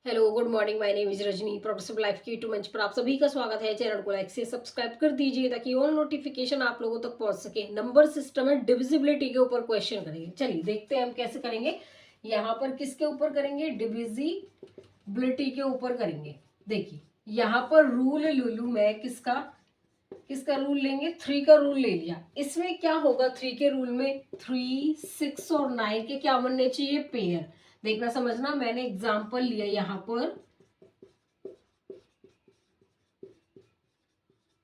Hello good morning, my name is Rajni. Professor life की YouTube मंच पर आप सभी का स्वागत है। चैनल को लाइक से सब्सक्राइब कर दीजिए ताकि ऑल नोटिफिकेशन आप लोगों तक पहुंच सके। नंबर सिस्टम में डिविजिबिलिटी के ऊपर क्वेश्चन करेंगे। चलिए देखते हैं हम कैसे करेंगे। यहाँ पर किसके ऊपर करेंगे? डिविजिबिलिटी के ऊपर करेंगे। देखिए यहाँ पर रूल लूलू मैं किसका किसका रूल लेंगे? 3 का रूल ले लिया। इसमें क्या होगा? 3 के रूल में 3, 6 और 9 के क्या बनने चाहिए? पेयर। देखना समझना, मैंने एग्जाम्पल लिया यहाँ पर,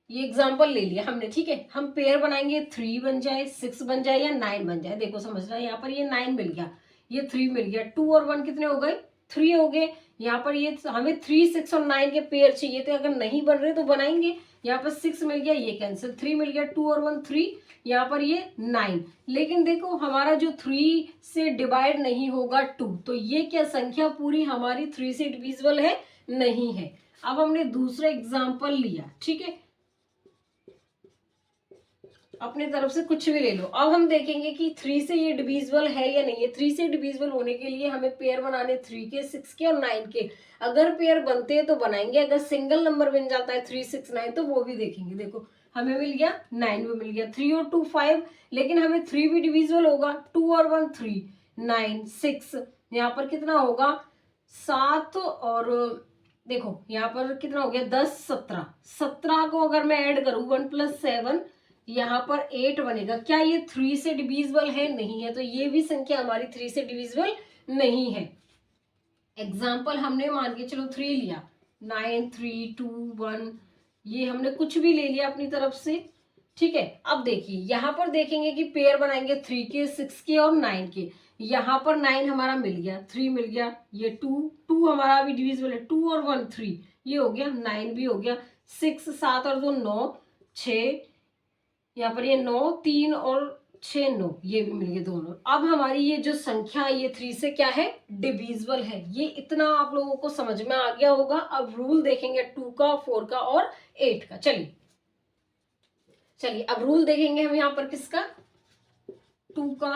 ये एग्जाम्पल ले लिया हमने, ठीक है। हम पेयर बनाएंगे, 3 बन जाए, 6 बन जाए या 9 बन जाए। देखो समझना, यहाँ पर ये 9 मिल गया, ये 3 मिल गया, 2 और 1 कितने हो गए? 3 हो गए। यहाँ पर ये हमें 3, 6 और 9 के पेयर चाहिए थे, अगर नहीं बन रहे तो बनाएंगे। यहाँ पर 6 मिल गया, ये कैंसिल, 3 मिल गया, 2 और 1 3, यहाँ पर ये 9। लेकिन देखो हमारा जो 3 से डिवाइड नहीं होगा 2, तो ये क्या संख्या पूरी हमारी 3 से डिविजिबल है? नहीं है। अब हमने दूसरा एग्जाम्पल लिया, ठीक है, अपने तरफ से कुछ भी ले लो। अब हम देखेंगे कि 3 से ये डिविजिबल है या नहीं है। 3 से डिविजिबल होने के लिए हमें पेयर बनाने 3 के, 6 के और 9 के। अगर पेयर बनते हैं तो बनाएंगे, अगर सिंगल नंबर बन जाता है 3, 6, 9 तो वो भी देखेंगे। देखो हमें मिल गया 9 भी मिल गया, 3 और 2 5, लेकिन हमें 3 भी डिविजिबल होगा। 2 और 1 3, 9 6, यहाँ पर कितना होगा? 7 और देखो यहाँ पर कितना हो गया? 10 17, 17 को अगर मैं ऐड करूं 1 + 7, यहाँ पर 8 बनेगा। क्या ये 3 से डिविजिबल है? नहीं है। तो ये भी संख्या हमारी 3 से डिविजिबल नहीं है। एग्जाम्पल हमने मान के चलो 3 लिया, 9 3 2 1, ये हमने कुछ भी ले लिया अपनी तरफ से, ठीक है। अब देखिए यहाँ पर देखेंगे कि पेयर बनाएंगे 3 के, 6 के और 9 के। यहाँ पर 9 हमारा मिल गया, 3 मिल गया, ये 2 हमारा अभी डिविजिबल है, 2 और 1 3, ये हो गया, 9 भी हो गया, 6 7 और 2 9 6, यहाँ पर ये 9 3 और 6 9, ये भी मिल गए दोनों। अब हमारी ये जो संख्या है ये 3 से क्या है? डिविजिबल है। ये इतना आप लोगों को समझ में आ गया होगा। अब रूल देखेंगे 2 का, 4 का और 8 का। चलिए चलिए अब रूल देखेंगे हम यहाँ पर किसका? 2 का।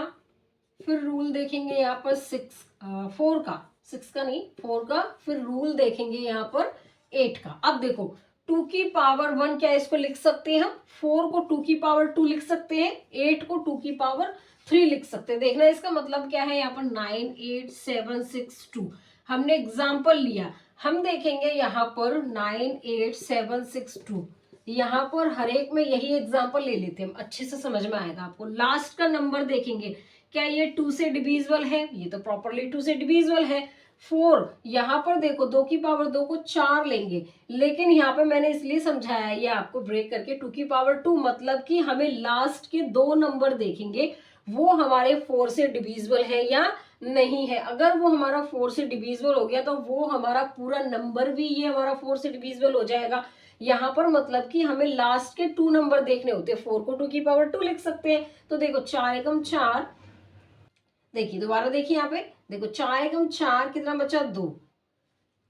फिर रूल देखेंगे यहाँ पर 4 का, 6 का नहीं, 4 का। फिर रूल देखेंगे यहाँ पर 8 का। अब देखो 2 की पावर 1, क्या इसको लिख सकते हैं हम? 4 को 2 की पावर 2 लिख सकते हैं, 8 को 2 की पावर 3 लिख सकते हैं। देखना इसका मतलब क्या है, यहाँ पर 9 8 7 6 2 हमने एग्जाम्पल लिया। हम देखेंगे यहाँ पर 9 8 7 6 2, यहाँ पर हर एक में यही एग्जाम्पल ले लेते हैं हम, अच्छे से समझ में आएगा आपको। लास्ट का नंबर देखेंगे, क्या ये 2 से डिविजिबल है? ये तो प्रॉपरली 2 से डिविजिबल है। 4, यहाँ पर देखो 2 की पावर 2 को 4 लेंगे, लेकिन यहाँ पे मैंने इसलिए समझाया है ये आपको ब्रेक करके, 2 की पावर 2 मतलब कि हमें लास्ट के 2 नंबर देखेंगे वो हमारे 4 से डिविजिबल है या नहीं है। अगर वो हमारा 4 से डिविजिबल हो गया तो वो हमारा पूरा नंबर भी ये हमारा 4 से डिविजिबल हो जाएगा। यहाँ पर मतलब कि हमें लास्ट के 2 नंबर देखने होते हैं। 4 को 2 की पावर 2 लिख सकते हैं। तो देखो 4 एकम 4, देखिए दोबारा देखिए यहाँ पे, देखो 4 एकम 4 कितना बचा? 2,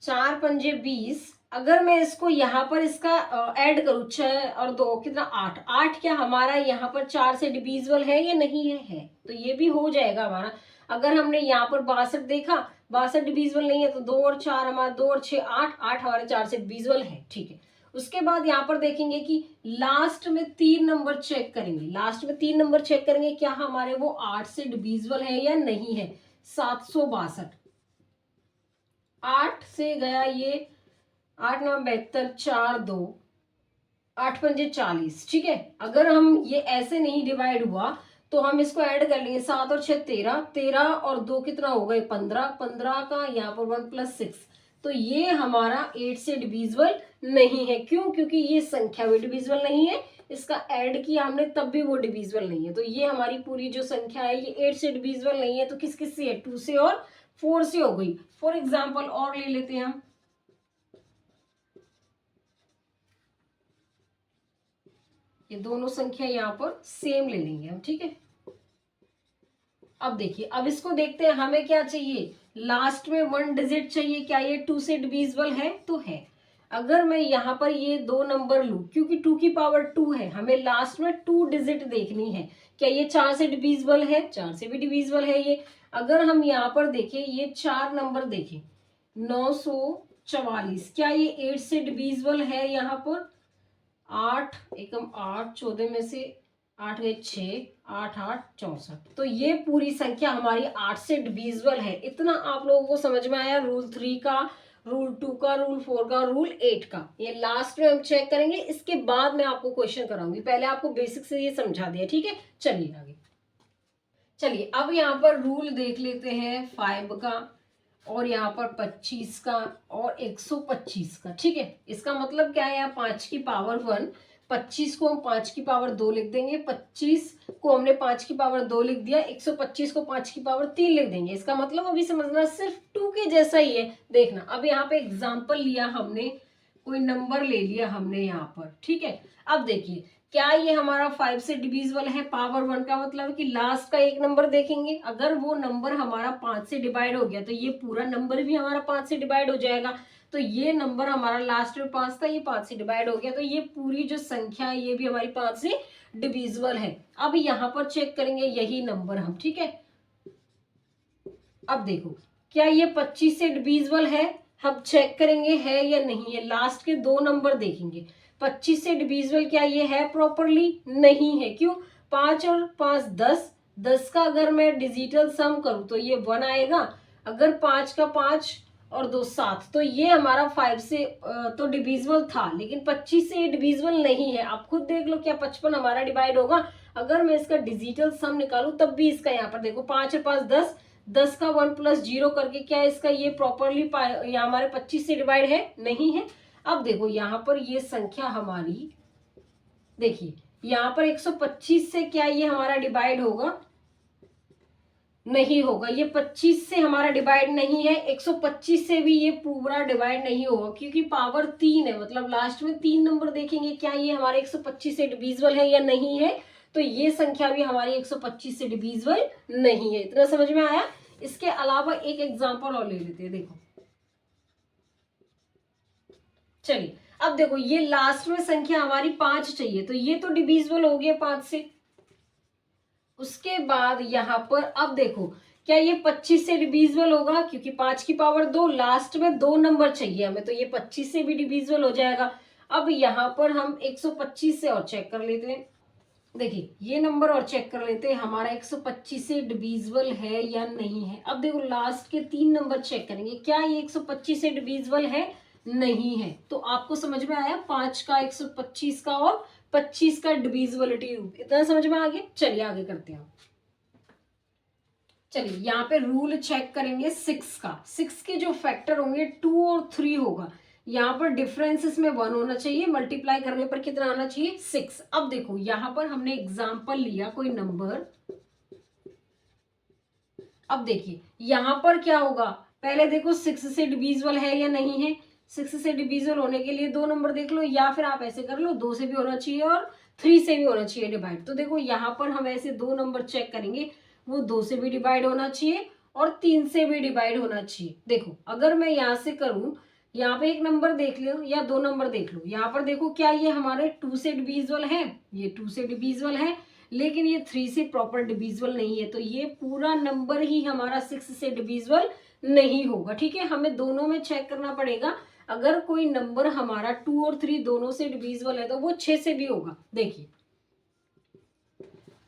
4 पंजे 20। अगर मैं इसको यहाँ पर इसका ऐड करूं, 6 और 2 कितना? 8। 8 क्या हमारा यहाँ पर 4 से डिविजिबल है या नहीं है? तो ये भी हो जाएगा हमारा। अगर हमने यहाँ पर 62 देखा, 62 डिविजिबल नहीं है, तो 2 और 4 हमारा, 2 और 6 8, 8 हमारे 4 से डिविजिबल है, ठीक है। उसके बाद यहाँ पर देखेंगे कि लास्ट में 3 नंबर चेक करेंगे। लास्ट में 3 नंबर चेक करेंगे, क्या हमारे वो 8 से डिविजिबल है या नहीं है। 762, 8 से गया ये, 8 9 72, 4 2, 8 पंजे 40, ठीक है। अगर हम ये ऐसे नहीं डिवाइड हुआ तो हम इसको ऐड कर लेंगे, 7 और 6 13, 13 और 2 कितना हो गए? 15, 15 का यहाँ पर 1 + 6, तो ये हमारा 8 से डिविजिबल नहीं है। क्यों? क्योंकि ये संख्या भी डिविजिबल नहीं है, इसका ऐड किया हमने तब भी वो डिविजिबल नहीं है। तो ये हमारी पूरी जो संख्या है ये 8 से डिविजिबल नहीं है। तो किस किस से है? 2 से और 4 से हो गई। फॉर एग्जाम्पल और ले लेते हैं हम, ये दोनों संख्या यहाँ पर सेम ले लेंगे हम, ठीक है। अब देखिए, अब इसको देखते हैं, हमें क्या चाहिए? लास्ट में 1 डिजिट चाहिए। क्या ये 2 से डिविजिबल है? तो है। अगर मैं यहाँ पर ये 2 नंबर लूं, क्योंकि 2 की पावर 2 है, हमें लास्ट में 2 डिजिट देखनी है। क्या ये 4 से डिविजिबल है? 4 से भी डिविजिबल है ये। अगर हम यहाँ पर देखें, ये 4 नंबर देखें, 944। क्या ये 8 से डिविजिबल है? यहाँ पर 8 एकम 8, 14 में से 8 गए 6, 8 8 64। तो ये पूरी संख्या हमारी 8 से डिविजिबल है। इतना आप लोगों को समझ में आया रूल 3 का, रूल 2 का, रूल 4 का, रूल 8 का। ये लास्ट में हम चेक करेंगे, इसके बाद मैं आपको क्वेश्चन कराऊंगी। पहले आपको बेसिक से ये समझा दिया, ठीक है। चलिए आगे। चलिए अब यहाँ पर रूल देख लेते हैं 5 का, और यहाँ पर 25 का और 125 का, ठीक है। इसका मतलब क्या है? यहाँ 5 की पावर 1, 25 को हम 5 की पावर 2 लिख देंगे, 25 को हमने 5 की पावर 2 लिख दिया, 125 को 5 की पावर 3 लिख देंगे। इसका मतलब अभी समझना सिर्फ 2 के जैसा ही है। देखना, अब यहाँ पे एग्जाम्पल लिया हमने, कोई नंबर ले लिया हमने यहाँ पर, ठीक है। अब देखिए, क्या ये हमारा 5 से डिविजिबल है? पावर 1 का मतलब कि लास्ट का एक नंबर देखेंगे, अगर वो नंबर हमारा 5 से डिवाइड हो गया तो ये पूरा नंबर भी हमारा 5 से डिवाइड हो जाएगा। तो ये नंबर हमारा लास्ट में 5 था, ये 5 से डिवाइड हो गया, तो ये पूरी जो संख्या है ये भी हमारी 5 से डिविजिबल है। अब यहाँ पर चेक करेंगे यही नंबर हम, ठीक है। अब देखो, क्या ये 25 से डिविजिबल है? हम चेक करेंगे है या नहीं है। लास्ट के 2 नंबर देखेंगे। 25 से डिविजिबल क्या ये है प्रॉपरली? नहीं है। क्यों? 5 और 5 10, 10 का अगर मैं डिजिटल सम करूं तो ये 1 आएगा। अगर 5 का 5 और 2 7, तो ये हमारा 5 से तो डिविजिबल था, लेकिन 25 से ये डिविजिबल नहीं है। आप खुद देख लो, क्या 55 हमारा डिवाइड होगा? अगर मैं इसका डिजिटल सम निकालूं तब भी इसका, यहाँ पर देखो 5 और 5 10, 10 का 1 प्लस 0 करके क्या इसका ये प्रॉपरली या हमारे 25 से डिवाइड है? नहीं है। अब देखो यहाँ पर ये संख्या हमारी, देखिए यहाँ पर 125 से क्या ये हमारा डिवाइड होगा? नहीं होगा। ये 25 से हमारा डिवाइड नहीं है, 125 से भी ये पूरा डिवाइड नहीं होगा, क्योंकि पावर 3 है। मतलब लास्ट में 3 नंबर देखेंगे, क्या ये हमारे 125 से डिविजिबल है या नहीं है। तो ये संख्या भी हमारी 125 से डिविजिबल नहीं है। इतना समझ में आया। इसके अलावा एक एग्जांपल और ले लेते हैं। देखो, चलिए अब देखो, ये लास्ट में संख्या हमारी 5 चाहिए, तो ये तो डिविजिबल हो गया 5 से। उसके बाद यहाँ पर अब देखो, क्या ये 25 से डिविजिबल होगा? क्योंकि 5 की पावर 2, लास्ट में 2 नंबर चाहिए हमें, तो ये 25 से भी डिविजिबल हो जाएगा। अब यहाँ पर हम 125 से और चेक कर लेते हैं। देखिए ये नंबर और चेक कर लेते हैं, हमारा 125 से डिविजिबल है या नहीं है। अब देखो लास्ट के 3 नंबर चेक करेंगे, क्या ये 125 से डिविजिबल है? नहीं है। तो आपको समझ में आया 5 का, 125 का और 25 का डिविजिबिलिटी रूप। इतना समझ में आ गया। चलिए आगे करते हैं। चलिए यहाँ पे रूल चेक करेंगे 6 का। 6 के जो फैक्टर होंगे 2 और 3 होगा। यहाँ पर डिफरेंस इसमें 1 होना चाहिए, मल्टीप्लाई करने पर कितना आना चाहिए? 6। अब देखो यहाँ पर हमने एग्जाम्पल लिया कोई नंबर। अब देखिए यहाँ पर क्या होगा, पहले देखो 6 से डिविजिबल है या नहीं है। 6 से डिविजिबल होने के लिए 2 नंबर देख लो, या फिर आप ऐसे कर लो 2 से भी होना चाहिए और 3 से भी होना चाहिए डिवाइड। तो देखो यहाँ पर हम ऐसे 2 नंबर चेक करेंगे, वो 2 से भी डिवाइड होना चाहिए और 3 से भी डिवाइड होना चाहिए। देखो अगर मैं यहाँ से करूं, यहाँ पे एक नंबर देख लो या 2 नंबर देख लो। यहाँ पर देखो, क्या ये हमारे 2 से डिविजिबल है? ये 2 से डिविजिबल है, लेकिन ये 3 से प्रॉपर डिविजिबल नहीं है। तो ये पूरा नंबर ही हमारा 6 से डिविजिबल नहीं होगा, ठीक है। हमें दोनों में चेक करना पड़ेगा। अगर कोई नंबर हमारा 2 और 3 दोनों से डिविजिबल है तो वो 6 से भी होगा। देखिए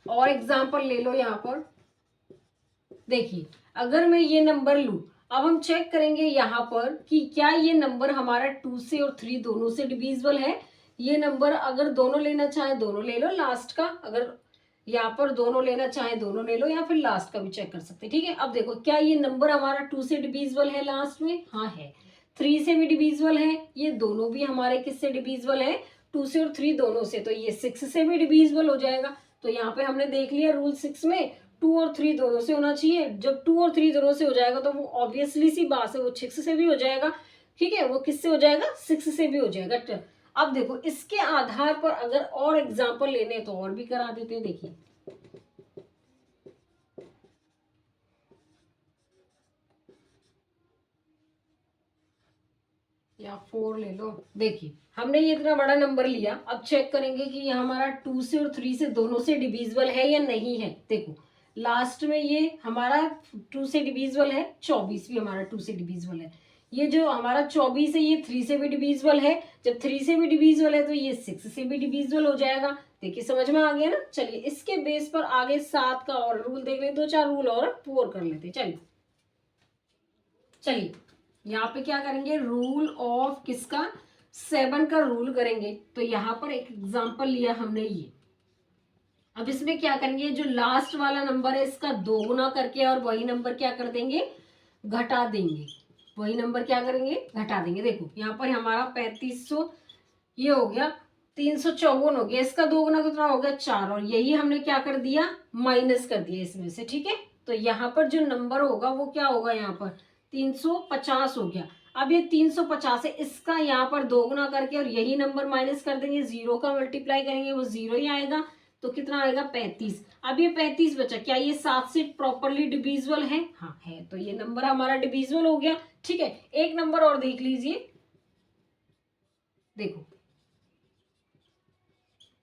और एग्जाम्पल ले लो यहाँ पर। देखिए अगर मैं ये नंबर लूं, अब हम चेक करेंगे यहाँ पर कि क्या ये नंबर हमारा 2 से और 3 दोनों से डिविजिबल है। ये नंबर अगर दोनों लेना चाहे दोनों ले लो, लास्ट का अगर यहाँ पर दोनों लेना चाहे दोनों ले लो, या फिर लास्ट का भी चेक कर सकते हैं, ठीक है। अब देखो, क्या ये नंबर हमारा 2 से डिविजिबल है लास्ट में? हाँ है। 3 से भी डिविजिबल है, ये दोनों भी हमारे किससे डिविजिबल है? 2 से और 3 दोनों से। तो ये 6 से भी डिविजिबल हो जाएगा। तो यहाँ पे हमने देख लिया रूल 6 में 2 और 3 दोनों से होना चाहिए। जब 2 और 3 दोनों से हो जाएगा तो वो ऑब्वियसली सी बात है, वो 6 से भी हो जाएगा, ठीक है। वो किससे हो जाएगा? 6 से भी हो जाएगा। अब देखो इसके आधार पर अगर और एग्जाम्पल लेने तो और भी करा देते हैं। देखिए या 4 ले लो। देखिए हमने ये इतना बड़ा नंबर लिया, अब चेक करेंगे कि ये हमारा 2 से और 3 से दोनों से डिविजिबल है या नहीं है। देखो लास्ट में ये हमारा 2 से डिविजिबल है, 24 भी हमारा 2 से डिविजिबल है। ये जो हमारा 24 है ये 3 से भी डिविजिबल है, जब 3 से भी डिविजिबल है तो ये 6 से भी डिविजिबल हो जाएगा। देखिए समझ में आ गया ना। चलिए इसके बेस पर आगे 7 का और रूल देख लेते, 2-4 रूल और पूर कर लेते। चलिए चलिए यहाँ पे क्या करेंगे, रूल ऑफ किसका, 7 का रूल करेंगे। तो यहाँ पर एक एग्जांपल लिया हमने ये। अब इसमें क्या करेंगे, जो लास्ट वाला नंबर है इसका 2 गुना करके और वही नंबर क्या कर देंगे, घटा देंगे। वही नंबर क्या करेंगे, घटा देंगे। देखो यहाँ पर हमारा 3500 ये हो गया, 354 हो गया, इसका 2 गुना कितना हो गया 4, और यही हमने क्या कर दिया, माइनस कर दिया इसमें से। ठीक है, तो यहाँ पर जो नंबर होगा वो क्या होगा, यहाँ पर 350 हो गया। अब ये 350 है, इसका यहाँ पर 2 गुना करके और यही नंबर माइनस कर देंगे, 0 का मल्टीप्लाई करेंगे वो 0 ही आएगा, तो कितना आएगा 35। अब ये 35 बचा, क्या ये 7 से प्रॉपरली डिविजिबल है, हाँ है, तो ये नंबर हमारा डिविजिबल हो गया। ठीक है, एक नंबर और देख लीजिए, देखो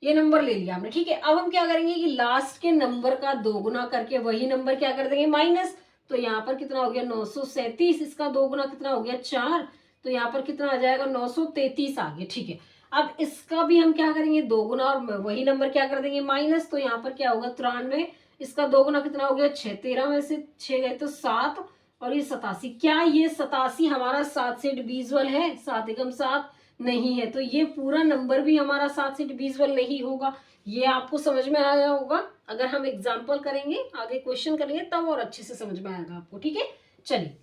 ये नंबर ले लिया हमने। ठीक है, अब हम क्या करेंगे कि लास्ट के नंबर का 2 गुना करके वही नंबर क्या कर देंगे, माइनस। तो यहाँ पर कितना हो गया 937, इसका 2 गुना कितना हो गया 4, तो यहाँ पर कितना आ जाएगा 933 आ गया। ठीक है, अब इसका भी हम क्या करेंगे 2 गुना और वही नंबर क्या कर देंगे माइनस, तो यहाँ पर क्या होगा 93, इसका 2 गुना कितना हो गया 6, 13 में से 6 गए तो 7, और ये 87। क्या ये 87 हमारा 7 से डिविजिबल है, 7 एकम 7 नहीं है, तो ये पूरा नंबर भी हमारा 7 से डिविजिबल नहीं होगा। ये आपको समझ में आया होगा। अगर हम एग्जाम्पल करेंगे, आगे क्वेश्चन करेंगे, तब और अच्छे से समझ में आएगा आपको। ठीक है, चलिए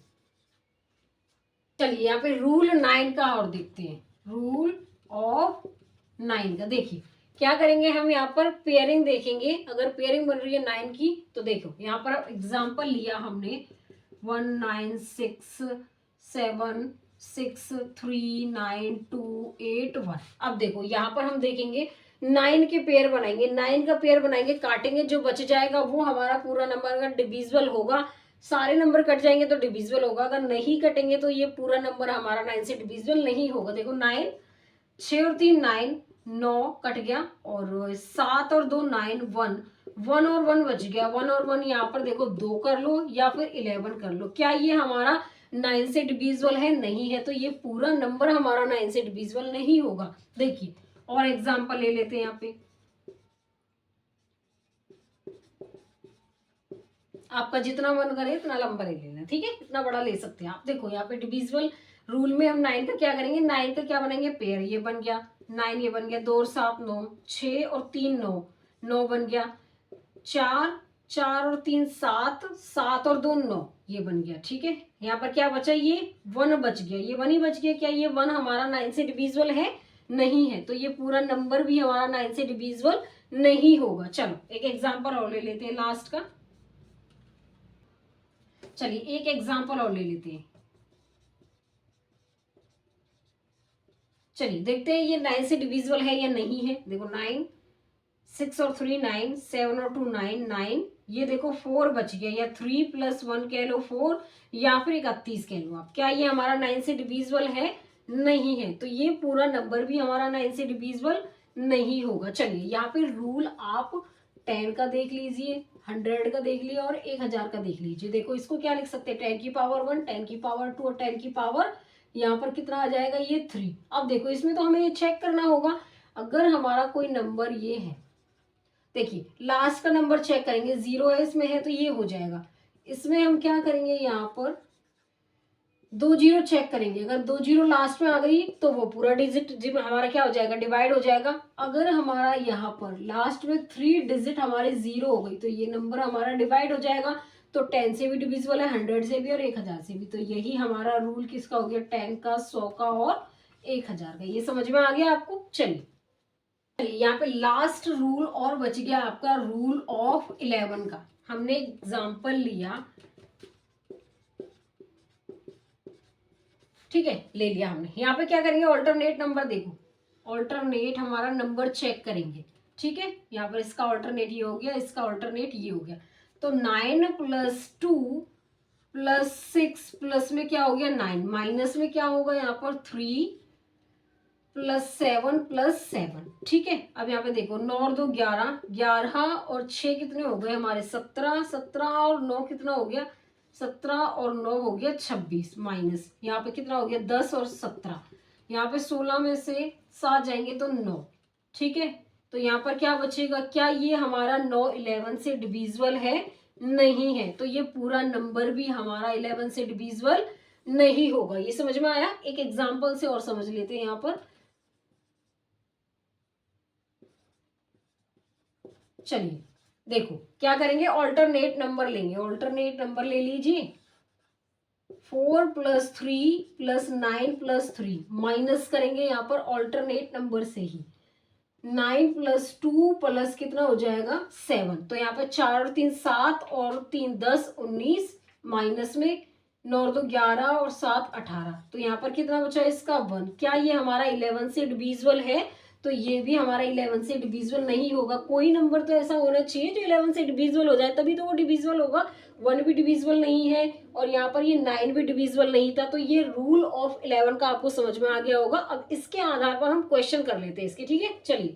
चलिए यहाँ पे रूल 9 का और देखते हैं, रूल ऑफ 9 का। देखिए क्या करेंगे हम, यहाँ पर पेयरिंग देखेंगे। अगर पेयरिंग बन रही है 9 की, तो देखो यहाँ पर एग्जाम्पल लिया हमने 1 9 6 7 6 3 9 2 8 1। अब देखो यहाँ पर हम देखेंगे 9 के पेयर बनाएंगे, 9 का पेयर बनाएंगे, काटेंगे, जो बच जाएगा वो हमारा पूरा नंबर अगर डिविजिबल होगा, सारे नंबर कट जाएंगे तो डिविजिबल होगा, अगर नहीं कटेंगे तो ये पूरा नंबर हमारा 9 से डिविजिबल नहीं होगा। देखो 9, 6 और 3 9, 9 कट गया, और 7 और 2 9 1, 1 और 1 बच गया, 1 और 1 यहाँ पर देखो 2 कर लो या फिर 11 कर लो। क्या ये हमारा 9 से डिविजिबल है, नहीं है, तो ये पूरा नंबर हमारा 9 से डिविजिबल नहीं होगा। देखिए और एग्जाम्पल ले लेते हैं यहाँ पे, आपका जितना मन करे इतना लंबा ले लेना। ठीक है, इतना बड़ा ले सकते हैं आप। देखो यहाँ पे डिविजिबल रूल में हम 9 का क्या करेंगे, 9 का क्या बनाएंगे पेयर, ये बन गया 9, ये बन गया 2 और 7 9, 6 और 3 9, 9 बन गया, 4 4 और 3 7, 7 और 2 9, ये बन गया। ठीक है, यहाँ पर क्या बचा, ये 1 बच गया, ये 1 ही बच गया। क्या ये 1 हमारा 9 से डिविजिबल है, नहीं है, तो ये पूरा नंबर भी हमारा 9 से डिविजिबल नहीं होगा। चलो एक एग्जाम्पल और ले लेते हैं लास्ट का। चलिए एक एग्जाम्पल और ले लेते हैं। चलिए देखते हैं ये 9 से डिविजिबल है या नहीं है। देखो 9, 6 और 3 9, 7 और 2 9 9, ये देखो 4 बच गया, या 3 + 1 कह लो 4, या फिर 31 कह लो आप। क्या ये हमारा 9 से डिविजिबल है, नहीं है, तो ये पूरा नंबर भी हमारा 9 से डिविजिबल नहीं होगा। चलिए यहाँ पे रूल आप 10 का देख लीजिए, 100 का देख लीजिए और 1000 का देख लीजिए। देखो इसको क्या लिख सकते हैं, 10 की पावर 1, 10 की पावर 2 और 10 की पावर यहाँ पर कितना आ जाएगा, ये 3। अब देखो इसमें तो हमें ये चेक करना होगा, अगर हमारा कोई नंबर ये है, देखिए लास्ट का नंबर चेक करेंगे, 0 है इसमें है तो ये हो जाएगा। इसमें हम क्या करेंगे, यहाँ पर 2 0 चेक करेंगे, अगर 2 0 लास्ट में आ गई तो वो पूरा डिजिट हमारा क्या हो जाएगा, डिवाइड हो जाएगा। अगर हमारा यहाँ पर लास्ट में 3 डिजिट हमारे 0 हो गई तो ये नंबर हमारा डिवाइड हो जाएगा। तो 10 से भी डिविजिबल है, 100 से भी और 1000 से भी। तो यही हमारा रूल किसका हो गया, 10 का, 100 का और 1000 का। ये समझ में आ गया आपको। चलिए यहाँ पे लास्ट रूल और बच गया आपका रूल ऑफ 11 का। हमने एग्जाम्पल लिया, ठीक है, ले लिया हमने। यहाँ पे क्या करेंगे, ऑल्टरनेट नंबर, देखो ऑल्टरनेट हमारा नंबर चेक करेंगे। ठीक है, यहाँ पर इसका ऑल्टरनेट ये हो गया, इसका ऑल्टरनेट ये हो गया। तो 9 + 2 + 6 प्लस में क्या हो गया 9, माइनस में क्या होगा यहाँ पर 3 + 7 + 7। ठीक है, अब यहाँ पे देखो 9 और 2 11, 11 और 6 कितने हो गए हमारे 17, 17 और 9 कितना हो गया 17 और 9 हो गया 26, माइनस यहाँ पे कितना हो गया 10 और 17, यहाँ पे 16 में से 7 जाएंगे तो 9, ठीक है। तो यहाँ पर क्या बचेगा, क्या ये हमारा 9 11 से डिविजिबल है, नहीं है, तो ये पूरा नंबर भी हमारा 11 से डिविजिबल नहीं होगा। ये समझ में आया। एक एग्जांपल से और समझ लेते हैं यहाँ पर। चलिए देखो क्या करेंगे, ऑल्टरनेट नंबर लेंगे। ऑल्टरनेट नंबर ले लीजिए, 4 + 3 + 9 + 3 माइनस करेंगे यहाँ पर ऑल्टरनेट नंबर से ही। 9 + 2 प्लस कितना हो जाएगा 7, तो यहाँ पर 4 और 3 7 और 3 10 19, माइनस में 9 और 2 11 और 7 18, तो यहाँ पर कितना बचा इसका 1। क्या ये हमारा 11 से डिविजिबल है, तो ये भी हमारा 11 से डिविजिबल नहीं होगा। कोई नंबर तो ऐसा होना चाहिए जो 11 से डिविजिबल हो जाए, तभी तो वो डिविजिबल होगा। 1 भी डिविजिबल नहीं है और यहाँ पर ये 9 भी डिविजिबल नहीं था, तो ये रूल ऑफ 11 का आपको समझ में आ गया होगा। अब इसके आधार पर हम क्वेश्चन कर लेते हैं इसके, ठीक है। चलिए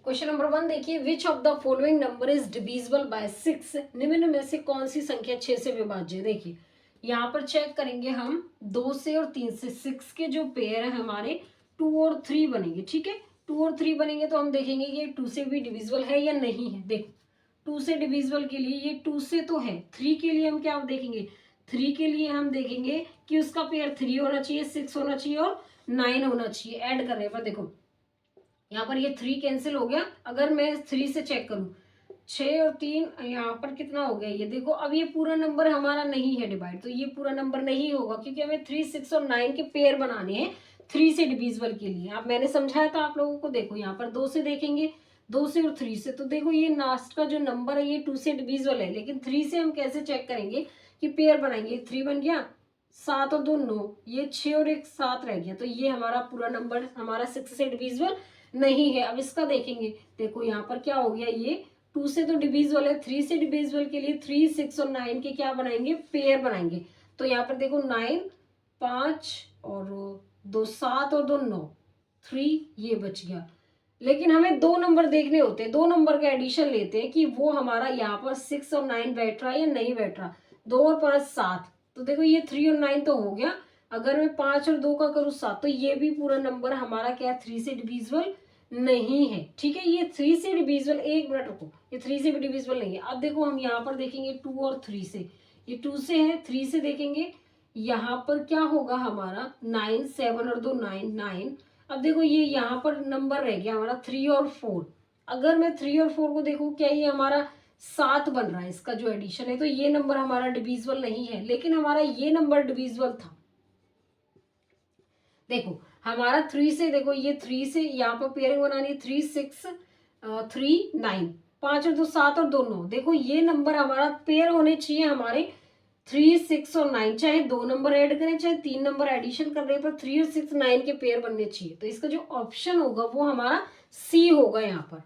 क्वेश्चन नंबर 1 देखिए, which of the following number is divisible bye 6, निम्न में से कौन सी संख्या 6 से विभाज्य। देखिए यहाँ पर चेक करेंगे हम 2 से और 3 से, 6 के जो पेयर है हमारे 2 और 3 बनेंगे, ठीक है। 2 और 3 बनेंगे तो हम देखेंगे कि 2 से भी डिविजिबल है या नहीं है। देखो 2 से डिविजिबल के लिए ये 2 से तो है, 3 के लिए हम क्या देखेंगे, 3 के लिए हम देखेंगे कि उसका पेयर 3 होना चाहिए, 6 होना चाहिए और 9 होना चाहिए। ऐड करने पर देखो यहाँ पर ये 3 कैंसिल हो गया। अगर मैं 3 से चेक करूं, 6 और 3 यहाँ पर कितना हो गया, ये देखो। अब ये पूरा नंबर हमारा नहीं है डिवाइड, तो ये पूरा नंबर नहीं होगा, क्योंकि हमें 3 6 और 9 के पेयर बनाने हैं 3 से डिविजिबल के लिए। अब मैंने समझाया था आप लोगों को। देखो यहाँ पर 2 से देखेंगे, 2 से और 3 से, तो देखो ये लास्ट का जो नंबर है ये 2 से डिविजिबल है, लेकिन 3 से हम कैसे चेक करेंगे कि पेयर बनाएंगे। 3 बन गया, 7 और 2 9, ये 6 और 1 7 रह गया, तो ये हमारा पूरा नंबर हमारा 6 से डिविजिबल नहीं है। अब इसका देखेंगे, देखो यहाँ पर क्या हो गया, ये 2 से तो डिविजिबल है, 3 से डिविजिबल के लिए 3 6 और 9 के क्या बनाएंगे, पेयर बनाएंगे। तो यहाँ पर देखो 9 5 और 2 7 और 2 9, 3 ये बच गया। लेकिन हमें 2 नंबर देखने होते हैं, 2 नंबर का एडिशन लेते हैं कि वो हमारा यहाँ पर 6 और 9 बैठ रहा है या नहीं बैठ रहा। 2 और 5 7, तो देखो ये 3 और 9 तो हो गया। अगर मैं 5 और 2 का करूँ 7, तो ये भी पूरा नंबर हमारा क्या 3 से डिविजिबल नहीं है, ठीक है। ये 3 से डिविजिबल, 1 मिनट रुको, ये 3 से भी डिविजिबल नहीं है। अब देखो हम यहाँ पर देखेंगे 2 और 3 से, ये 2 से है, 3 से देखेंगे यहाँ पर क्या होगा हमारा 9 7 और 2 9 9। अब देखो ये यहाँ पर नंबर रह गया हमारा 3 और 4। अगर मैं 3 और 4 को देखूँ, क्या ये हमारा 7 बन रहा है इसका जो एडिशन है, तो ये नंबर हमारा डिविजिबल नहीं है, लेकिन हमारा ये नंबर डिविजिबल था। देखो हमारा 3 से, देखो ये 3 से यहाँ पर पेयरिंग बनानी है, 3 6 3 9, 5 और 2 7 और 2 9। देखो ये नंबर हमारा पेयर होने चाहिए हमारे 3 6 और 9, चाहे 2 नंबर ऐड करें चाहे 3 नंबर एडिशन करने पर 3 और 6 9 के पेयर बनने चाहिए। तो इसका जो ऑप्शन होगा वो हमारा सी होगा यहाँ पर।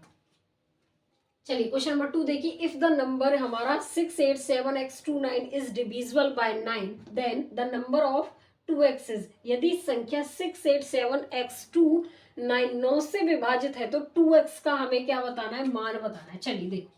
चलिए क्वेश्चन नंबर 2 देखिए, इफ द नंबर हमारा 687x29 is divisible by 9, then the number of 2x is. यदि संख्या 687x29 9 से विभाजित है तो 2x का हमें क्या बताना है, मान बताना है। चलिए देखो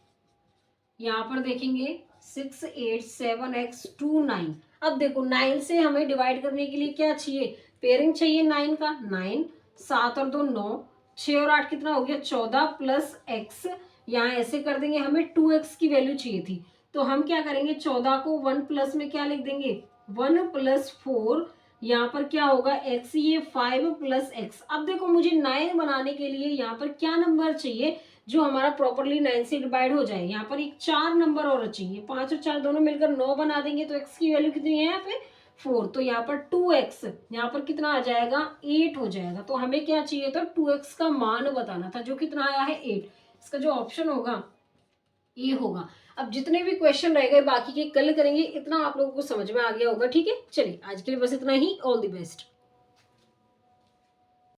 यहाँ पर देखेंगे 687x29। अब देखो 9 से हमें डिवाइड करने के लिए क्या चाहिए, पेयरिंग चाहिए 9 का। 9 7 और 2 9, 6 और 8 कितना हो गया 14 प्लस x। यहाँ ऐसे कर देंगे, हमें 2x की वैल्यू चाहिए थी, तो हम क्या करेंगे 14 को 1 प्लस में क्या लिख देंगे 1 + 4, यहाँ पर क्या होगा x, ये 5 + x। अब देखो मुझे 9 बनाने के लिए यहाँ पर क्या नंबर चाहिए जो हमारा प्रॉपरली 9 से डिवाइड हो जाए। यहाँ पर एक 4 नंबर और चाहिए, 5 और 4 दोनों मिलकर 9 बना देंगे, तो x की वैल्यू कितनी है यहाँ पे 4, तो यहाँ पर 2x यहाँ पर कितना आ जाएगा 8 हो जाएगा। तो हमें क्या चाहिए था 2x का मान बताना था, जो कितना आया है 8। इसका जो ऑप्शन होगा ये होगा। अब जितने भी क्वेश्चन रह गए बाकी के कल करेंगे। इतना आप लोगों को समझ में आ गया होगा, ठीक है। चलिए आज के लिए बस इतना ही। All the best.